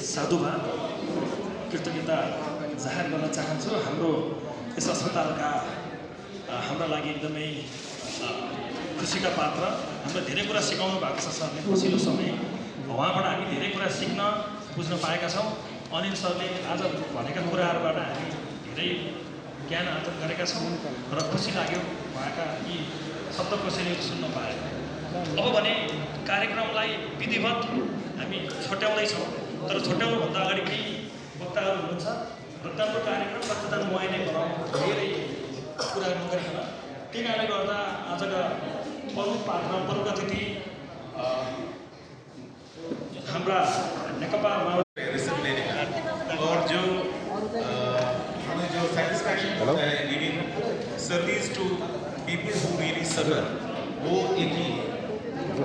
साधुवा कृतज्ञता जाहेर गर्न चाहन्छु। हाम्रो यस अस्पतालका हाम्रा लागि एकदमै खुसीका पात्र, हाम्रो धेरै कुरा सिकाउनु भएको छ सरले पछिल्लो समय। उहाँबाट हामी धेरै कुरा सिक्न बुझ्न पाएका छौँ। अनिल सरले आज भनेका कुराहरूबाट हामी धेरै ज्ञान आर्जन गरेका छौँ र खुसी लाग्यो उहाँका यी शब्दकोशलीहरू सुन्न पाएर। अब भने कार्यक्रमलाई विधिवत हामी छुट्याउँदैछौँ, तर छुट्याउनुभन्दा अगाडि केही वक्ताहरू हुनुहुन्छ। रक्तदानको कार्यक्रम रक्तदान मुआइना गराउनु धेरै कुरा नगरिकन, त्यही कारणले गर्दा आजका प्रमुख पात्र प्रमुख अतिथि हाम्रा नेकपा और जो हमें जो सेटिस्फैक्शन होता है गिविंग सर्विस टू पीपल हु रियली सफर, वो एक ही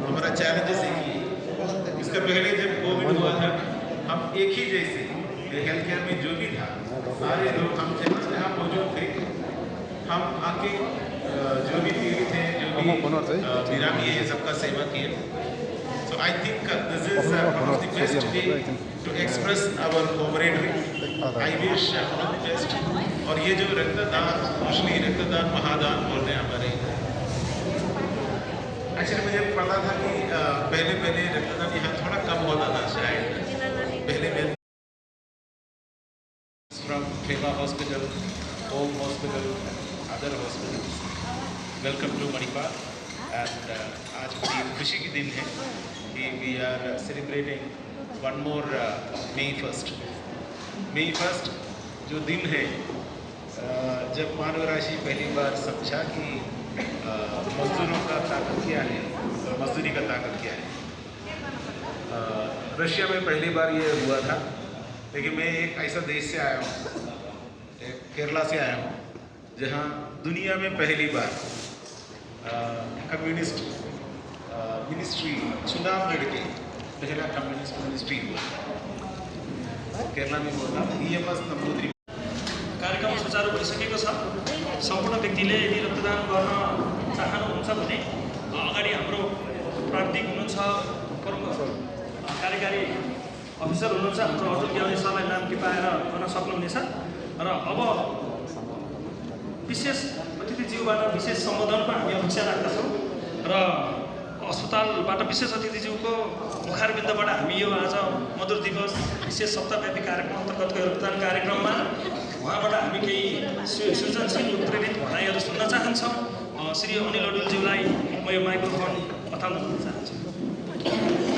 हमारा चैलेंजेस एक ही। इसका पहले जब कोविड हुआ था, हम एक ही जैसे हेल्थ केयर में जो भी था, सारे लोग हम जहाँ मौजूद थे, हम आके जो भी पीड़ित थे, जो भी बिरामी है, सबका सेवा किए। So I think this is one of the best way to express our camaraderie. I wish all the best. और ये जो रक्तदान, मोस्टली रक्तदान महादान बोलते हैं हमारे। एक्चुअली मुझे पता था कि पहले रक्तदान यहाँ थोड़ा कम होता था शायद। पहले मैं from Khema Hospital, Home Hospital, other hospitals. Welcome to Manipal. And आज बड़ी खुशी की दिन है कि we are celebrating one more May 1st. May 1st जो दिन है जब मानव राशि पहली बार समझा कि मजदूरों का ताकत क्या है और मजदूरी का ताकत क्या है। रशिया में पहली बार ये हुआ था, लेकिन मैं एक ऐसा देश से आया हूँ, केरला से आया हूँ, जहाँ दुनिया में पहली बार कम्युनिस्ट मिनिस्ट्री चुनाव लड़के पहला कम्युनिस्ट मिनिस्ट्री हुआ केरला में बोला EMS नम्बूद्री। कार्यक्रम सुचारू भइसकेको छ। सम्पूर्ण व्यक्तिले यदि रक्तदान गर्न चाहनुहुन्छ भने अगाडि हाम्रो प्राविधिक हुनुहुन्छ, प्रमुख कार्यकारी अफिसर हुनुहुन्छ, हाम्रो अतुल ग्याउने सरलाई नाम टिपाएर गर्न सक्नुहुनेछ। र अब विशेष अतिथिज्यूबाट विशेष सम्बोधनको हामी अपेक्षा राख्दछौँ र अस्पतालबाट विशेष अतिथिज्यूको मुखारबिन्दबाट हामी यो आज मधुर दिवस विशेष सप्ताहव्यापी कार्यक्रम अन्तर्गतको रक्तदान कार्यक्रममा उहाँबाट हामी केही सृजनशील उत्प्रेरित भनाइहरू सुन्न चाहन्छौँ। श्री अनिल अडुलज्यूलाई म यो माइक्रोफोन पठाउन चाहन्छु।